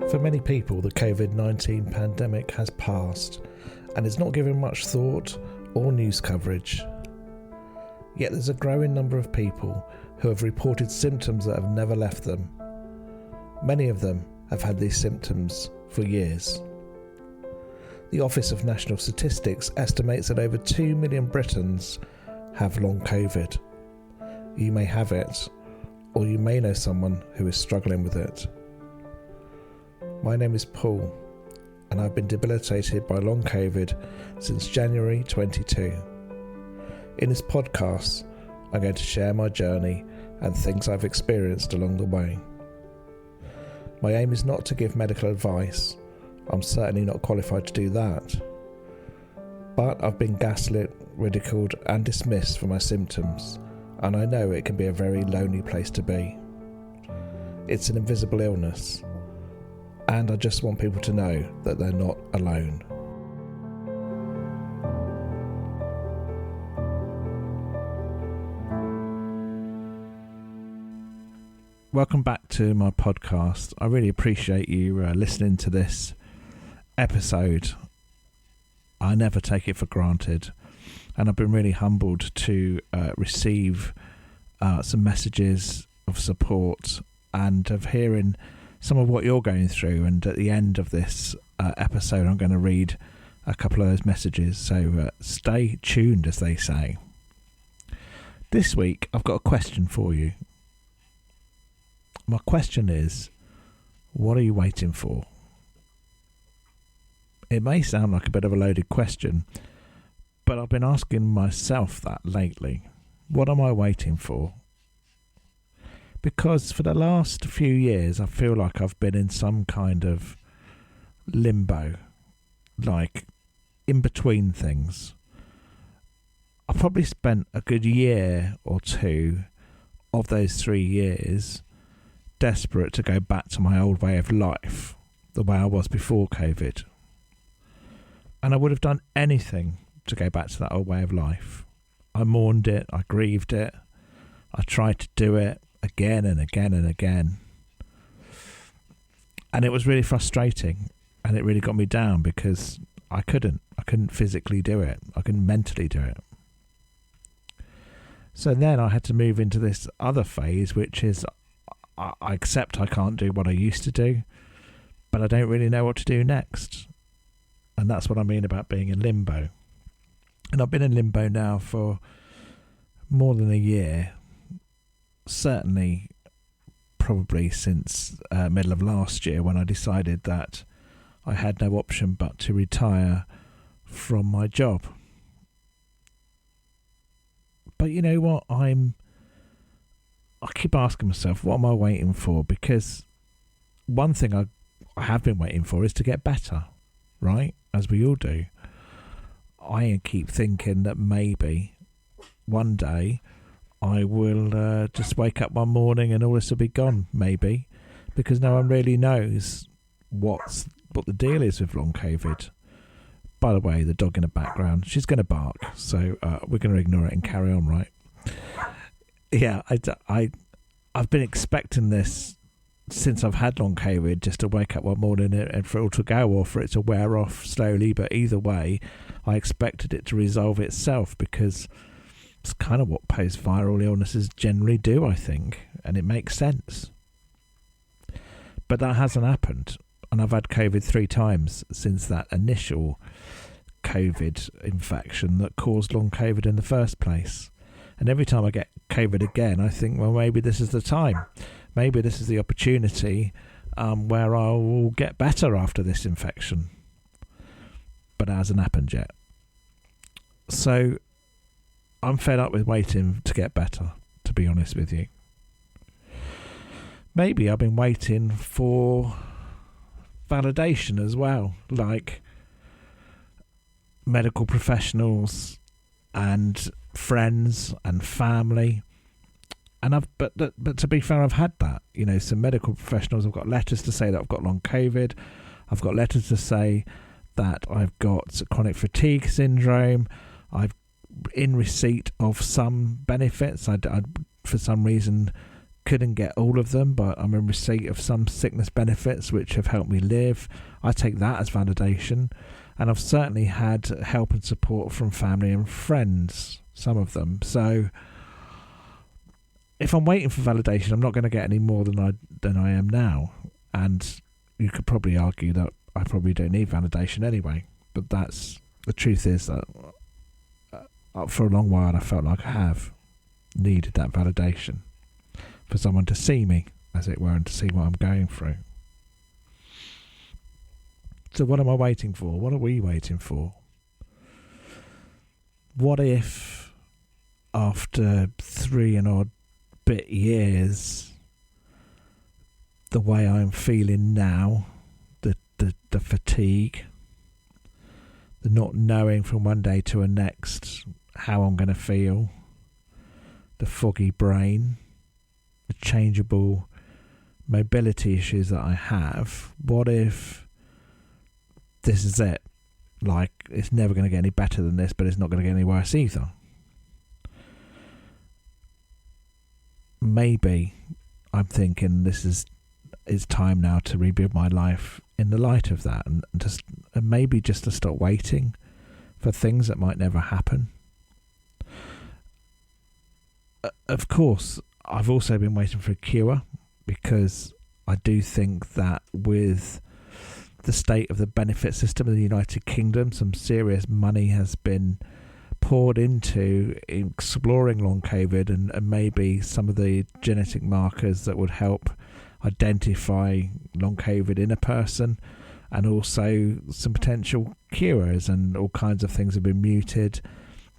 For many people, the COVID-19 pandemic has passed and is not given much thought or news coverage. Yet there's a growing number of people who have reported symptoms that have never left them. Many of them have had these symptoms for years. The Office of National Statistics estimates that over 2 million Britons have long COVID. You may have it, or you may know someone who is struggling with it. My name is Paul, and I've been debilitated by long COVID since January 22. In this podcast, I'm going to share my journey and things I've experienced along the way. My aim is not to give medical advice. I'm certainly not qualified to do that. But I've been gaslit, ridiculed and dismissed for my symptoms, and I know it can be a very lonely place to be. It's an invisible illness, and I just want people to know that they're not alone. Welcome back to my podcast. I really appreciate you listening to this episode. I never take it for granted, and I've been really humbled to receive some messages of support and of hearing some of what you're going through. And at the end of this episode, I'm going to read a couple of those messages, so stay tuned, as they say. This week I've got a question for you. My question is, what are you waiting for? It may sound like a bit of a loaded question, but I've been asking myself that lately. What am I waiting for? Because for the last few years, I feel like I've been in some kind of limbo, like in between things. I probably spent a good year or two of those 3 years desperate to go back to my old way of life, the way I was before COVID. And I would have done anything to go back to that old way of life. I mourned it, I grieved it, I tried to do it again and again and again. And it was really frustrating, and it really got me down because I couldn't physically do it. I couldn't mentally do it. So then I had to move into this other phase, which is I accept I can't do what I used to do, but I don't really know what to do next. And that's what I mean about being in limbo. And I've been in limbo now for more than a year. Certainly, probably since middle of last year, when I decided that I had no option but to retire from my job. But you know what? I keep asking myself, what am I waiting for? Because one thing I have been waiting for is to get better, right? As we all do. I keep thinking that maybe one day I will just wake up one morning and all this will be gone, maybe, because no one really knows what the deal is with long COVID. By the way, the dog in the background, she's going to bark, so we're going to ignore it and carry on, right? Yeah, I've been expecting this since I've had long COVID, just to wake up one morning and for it all to go, or for it to wear off slowly. But either way, I expected it to resolve itself, because it's kind of what post-viral illnesses generally do, I think, and it makes sense. But that hasn't happened, and I've had COVID 3 times since that initial COVID infection that caused long COVID in the first place. And every time I get COVID again, I think, well, maybe this is the time. Maybe this is the opportunity where I will get better after this infection. But it hasn't happened yet. So I'm fed up with waiting to get better, to be honest with you. Maybe I've been waiting for validation as well, like medical professionals and friends and family. And but to be fair, I've had that. You know, some medical professionals have got letters to say that I've got long COVID. I've got letters to say that I've got chronic fatigue syndrome. I've in receipt of some benefits. I for some reason couldn't get all of them, but I'm in receipt of some sickness benefits which have helped me live. I take that as validation. And I've certainly had help and support from family and friends, some of them. So if I'm waiting for validation, I'm not going to get any more than I am now. And you could probably argue that I probably don't need validation anyway. But the truth is that for a long while I felt like I have needed that validation for someone to see me, as it were, and to see what I'm going through. So what am I waiting for? What are we waiting for? What if after 3 and odd bit years, the way I'm feeling now, the fatigue, the not knowing from one day to the next how I'm going to feel, the foggy brain, the changeable mobility issues that I have, what if this is it? Like, it's never going to get any better than this, but it's not going to get any worse either. Maybe I'm thinking it's time now to rebuild my life in the light of that, and maybe just to stop waiting for things that might never happen. Of course, I've also been waiting for a cure, because I do think that with the state of the benefit system in the United Kingdom, some serious money has been poured into exploring long COVID and maybe some of the genetic markers that would help identify long COVID in a person, and also some potential cures, and all kinds of things have been muted.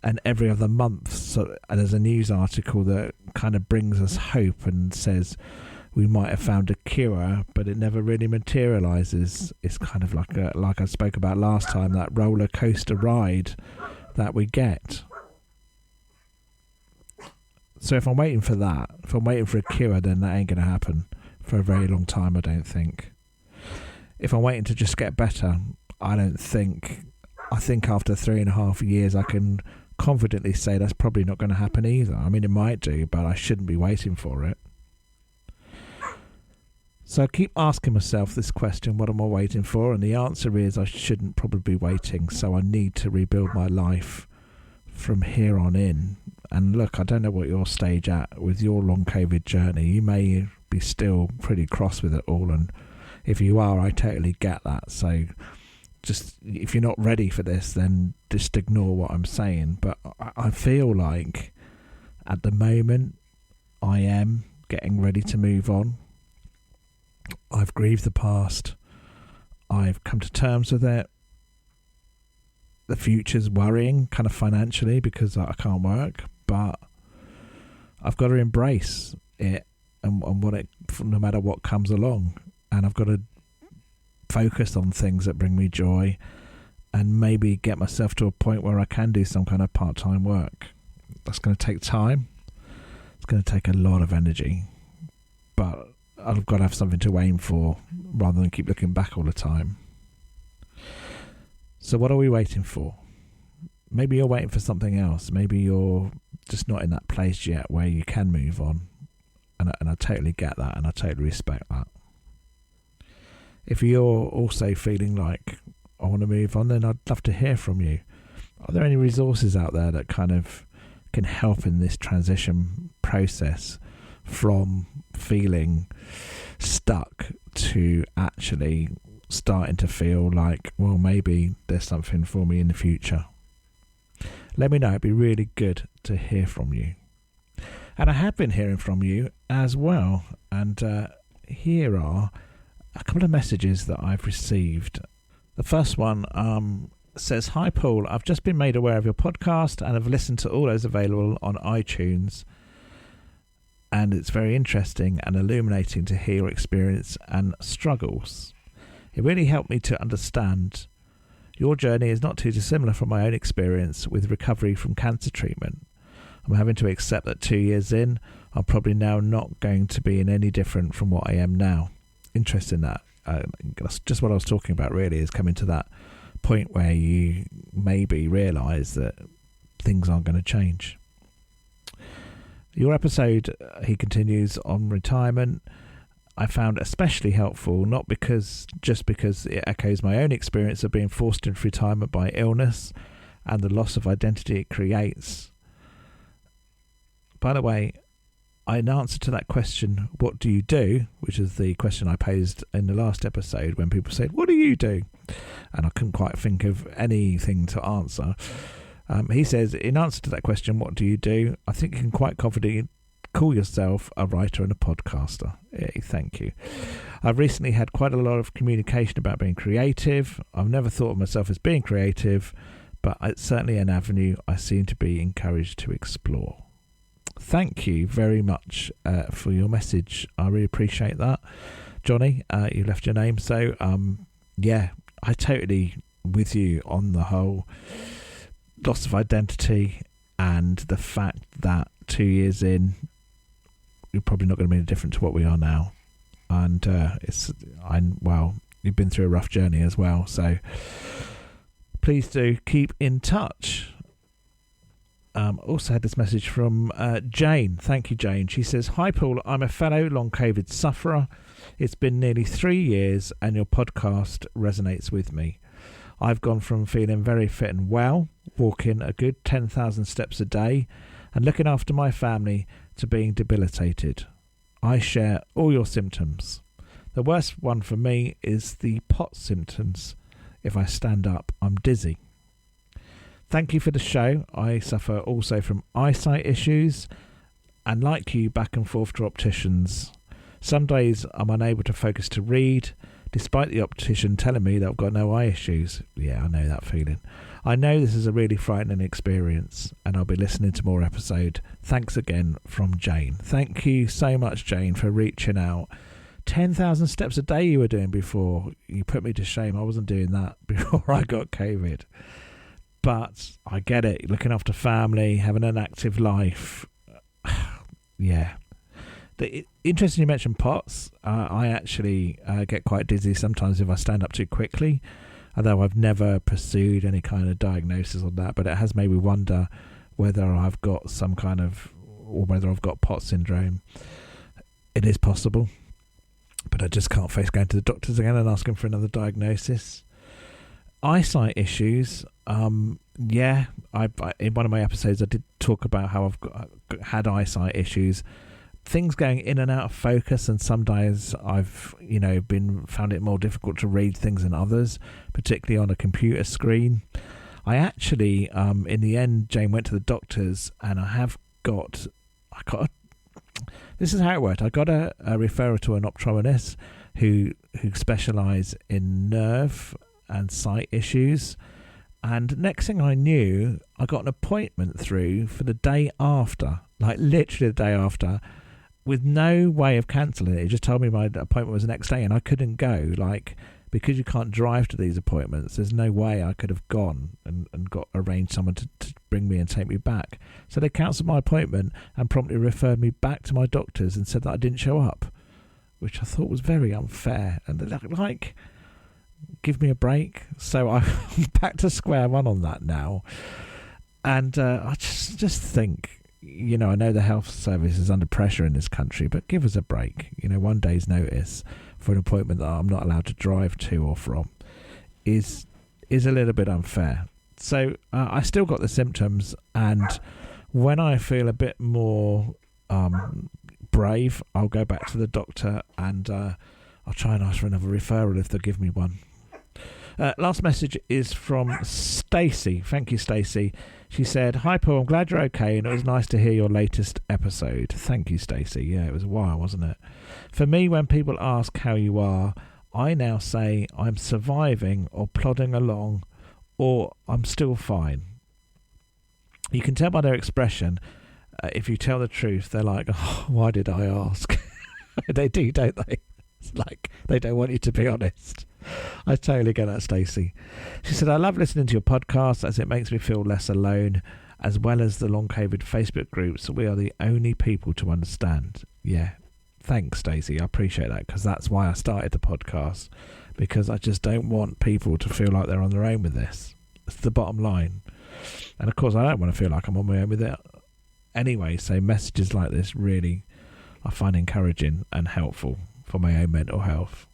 And every other month, so there's a news article that kind of brings us hope and says we might have found a cure, but it never really materialises. It's kind of like I spoke about last time, that roller coaster ride that we get. So if I'm waiting for that, if I'm waiting for a cure, then that ain't going to happen for a very long time, I don't think. If I'm waiting to just get better, I think after 3.5 years I can confidently say that's probably not going to happen either. I mean, it might do, but I shouldn't be waiting for it. So I keep asking myself this question, what am I waiting for? And the answer is I shouldn't probably be waiting, so I need to rebuild my life from here on in. And look, I don't know what your stage at with your long COVID journey. You may be still pretty cross with it all, and if you are, I totally get that. So just, if you're not ready for this, then just ignore what I'm saying. But I feel like at the moment I am getting ready to move on. I've grieved the past. I've come to terms with it. The future's worrying, kind of financially, because I can't work, but I've got to embrace it and what it, no matter what comes along. And I've got to focus on things that bring me joy, and maybe get myself to a point where I can do some kind of part-time work. That's going to take time. It's going to take a lot of energy, but I've got to have something to aim for rather than keep looking back all the time. So what are we waiting for? Maybe you're waiting for something else. Maybe you're just not in that place yet where you can move on. And I totally get that, and I totally respect that. If you're also feeling like, I want to move on, then I'd love to hear from you. Are there any resources out there that kind of can help in this transition process from feeling stuck to actually starting to feel like, well, maybe there's something for me in the future? Let me know. It'd be really good to hear from you. And I have been hearing from you as well. And here are a couple of messages that I've received. The first one says, "Hi Paul, I've just been made aware of your podcast and have listened to all those available on iTunes. And it's very interesting and illuminating to hear your experience and struggles. It really helped me to understand your journey is not too dissimilar from my own experience with recovery from cancer treatment. I'm having to accept that 2 years in, I'm probably now not going to be in any different from what I am now." Interesting that. That's just what I was talking about, really, is coming to that point where you maybe realise that things aren't going to change. Your episode, he continues, on retirement, I found especially helpful, not just because it echoes my own experience of being forced into retirement by illness and the loss of identity it creates. By the way, in answer to that question, what do you do, which is the question I posed in the last episode when people said, what do you do? And I couldn't quite think of anything to answer. He says, in answer to that question, what do you do? I think you can quite confidently call yourself a writer and a podcaster. Yeah, thank you. I've recently had quite a lot of communication about being creative. I've never thought of myself as being creative, but it's certainly an avenue I seem to be encouraged to explore. Thank you very much for your message. I really appreciate that. Johnny, you left your name. So, yeah, I totally with you on the whole loss of identity and the fact that 2 years in, you're probably not going to be any different to what we are now. And you've been through a rough journey as well. So please do keep in touch. Also had this message from Jane. Thank you, Jane. She says, hi, Paul. I'm a fellow long COVID sufferer. It's been nearly 3 years and your podcast resonates with me. I've gone from feeling very fit and well, walking a good 10,000 steps a day and looking after my family, to being debilitated. I share all your symptoms. The worst one for me is the POTS symptoms. If I stand up, I'm dizzy. Thank you for the show. I suffer also from eyesight issues and, like you, back and forth to opticians. Some days I'm unable to focus to read, despite the optician telling me that I've got no eye issues. Yeah, I know that feeling. I know this is a really frightening experience, and I'll be listening to more episode. Thanks again, from Jane. Thank you so much, Jane, for reaching out. 10,000 steps a day you were doing before. You put me to shame. I wasn't doing that before I got COVID. But I get it. Looking after family, having an active life. Yeah. Interesting you mentioned POTS. I actually get quite dizzy sometimes if I stand up too quickly, although I've never pursued any kind of diagnosis on that, but it has made me wonder whether I've got some kind of, or whether I've got POTS syndrome. It is possible, but I just can't face going to the doctors again and asking for another diagnosis. Eyesight issues, yeah, I in one of my episodes I did talk about how I've had eyesight issues. Things going in and out of focus, and some days I've found it more difficult to read things than others, particularly on a computer screen. I actually in the end, Jane, went to the doctors, and this is how it worked. I got a referral to an optometrist who specialise in nerve and sight issues, and next thing I knew, I got an appointment through for the day after, like literally the day after, with no way of cancelling it. He just told me my appointment was the next day, and I couldn't go. Like, because you can't drive to these appointments, there's no way I could have gone and got arranged someone to bring me and take me back. So they cancelled my appointment and promptly referred me back to my doctors and said that I didn't show up, which I thought was very unfair. And they're like, give me a break. So I'm back to square one on that now. And I just think, I know the health service is under pressure in this country, but give us a break. 1 day's notice for an appointment that I'm not allowed to drive to or from is a little bit unfair. So I still got the symptoms, and when I feel a bit more brave, I'll go back to the doctor and I'll try and ask for another referral if they'll give me one. Last message is from Stacey. Thank you, Stacey. She said, hi, Paul, I'm glad you're okay, and it was nice to hear your latest episode. Thank you, Stacey. Yeah, it was a while, wasn't it? For me, when people ask how you are, I now say I'm surviving or plodding along, or I'm still fine. You can tell by their expression, if you tell the truth, they're like, oh, why did I ask? They do, don't they? It's like they don't want you to be honest. I totally get that, Stacey. She said, I love listening to your podcast as it makes me feel less alone, as well as the long COVID Facebook groups. We are the only people to understand. Yeah, thanks, Stacey. I appreciate that, because that's why I started the podcast, because I just don't want people to feel like they're on their own with this. It's the bottom line. And of course, I don't want to feel like I'm on my own with it Anyway, so messages like this really I find encouraging and helpful for my own mental health.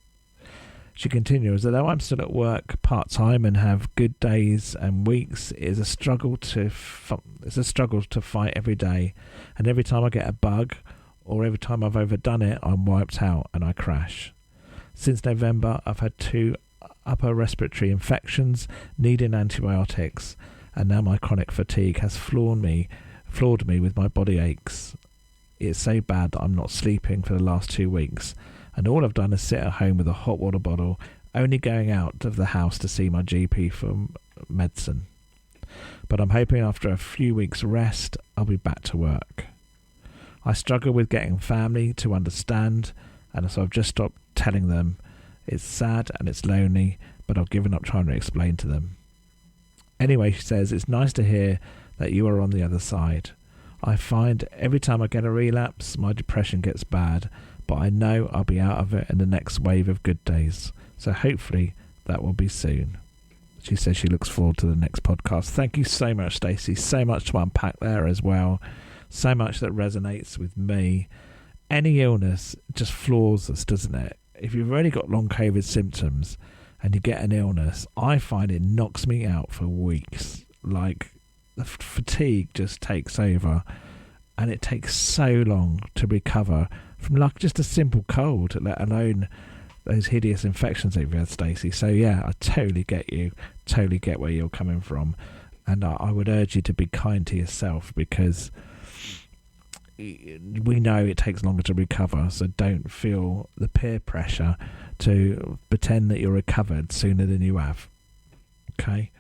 She continues, although I'm still at work part-time and have good days and weeks, it's a struggle to fight every day, and every time I get a bug or every time I've overdone it, I'm wiped out and I crash. Since November, I've had 2 upper respiratory infections needing antibiotics, and now my chronic fatigue has floored me with my body aches. It's so bad that I'm not sleeping for the last 2 weeks, and all I've done is sit at home with a hot water bottle, only going out of the house to see my GP for medicine. But I'm hoping after a few weeks rest, I'll be back to work. I struggle with getting family to understand, and so I've just stopped telling them. It's sad and it's lonely, but I've given up trying to explain to them. Anyway, she says, it's nice to hear that you are on the other side. I find every time I get a relapse, my depression gets bad, but I know I'll be out of it in the next wave of good days. So hopefully that will be soon. She says she looks forward to the next podcast. Thank you so much, Stacey. So much to unpack there as well. So much that resonates with me. Any illness just floors us, doesn't it? If you've already got long COVID symptoms and you get an illness, I find it knocks me out for weeks. Like, the fatigue just takes over, and it takes so long to recover from like just a simple cold, let alone those hideous infections that you've had, Stacey. So yeah, I totally get you, totally get where you're coming from, and I would urge you to be kind to yourself, because we know it takes longer to recover, so don't feel the peer pressure to pretend that you're recovered sooner than you have. Okay?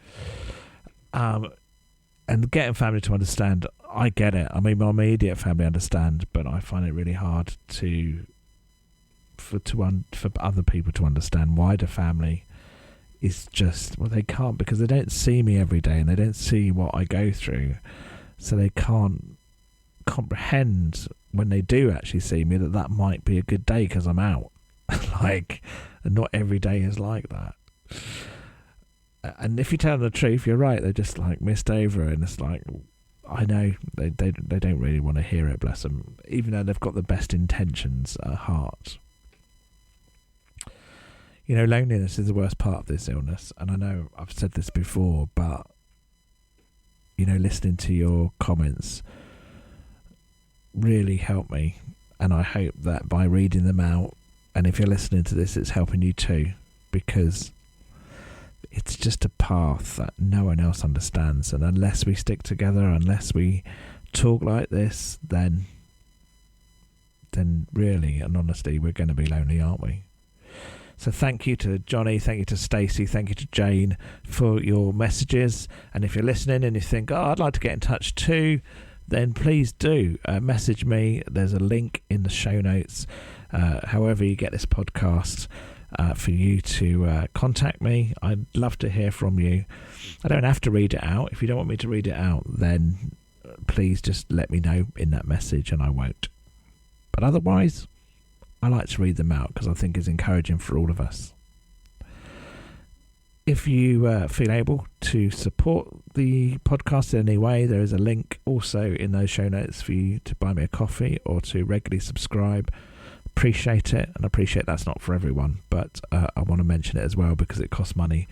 And getting family to understand, I get it. I mean, my immediate family understand, but I find it really hard for other people to understand. Wider family is just, well, they can't, because they don't see me every day and they don't see what I go through, so they can't comprehend when they do actually see me that might be a good day because I'm out. Like, not every day is like that. And if you tell them the truth, you're right, they're just like missed over, and it's like, I know they don't really want to hear it, bless them, even though they've got the best intentions at heart. You know, loneliness is the worst part of this illness, and I know I've said this before, but you know, listening to your comments really helped me, and I hope that by reading them out, and if you're listening to this, it's helping you too, because it's just a path that no one else understands, and unless we stick together, unless we talk like this, then really and honestly we're going to be lonely, aren't we? So thank you to Johnny, thank you to Stacey, thank you to Jane for your messages, and if you're listening and you think, I'd like to get in touch too, then please do message me. There's a link in the show notes, however you get this podcast, for you to contact me. I'd love to hear from you. I don't have to read it out. If you don't want me to read it out, then please just let me know in that message and I won't. But otherwise, I like to read them out because I think it's encouraging for all of us. If you feel able to support the podcast in any way, there is a link also in those show notes for you to buy me a coffee or to regularly subscribe. Appreciate it, and appreciate that's not for everyone, but I want to mention it as well because it costs money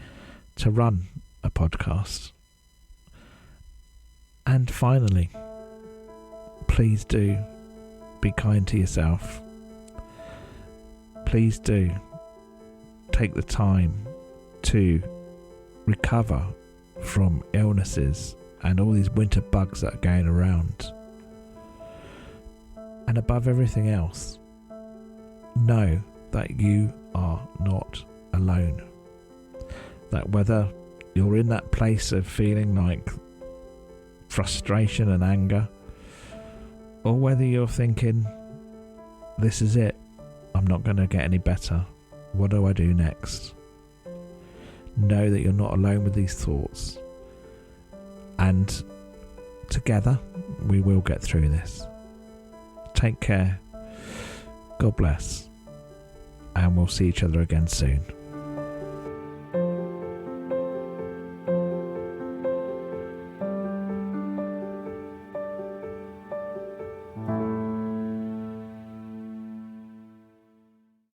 to run a podcast. And finally, please do be kind to yourself. Please do take the time to recover from illnesses and all these winter bugs that are going around. And above everything else, know that you are not alone. That whether you're in that place of feeling like frustration and anger, or whether you're thinking, this is it, I'm not going to get any better, what do I do next? Know that you're not alone with these thoughts, and together we will get through this. Take care, God bless, and we'll see each other again soon.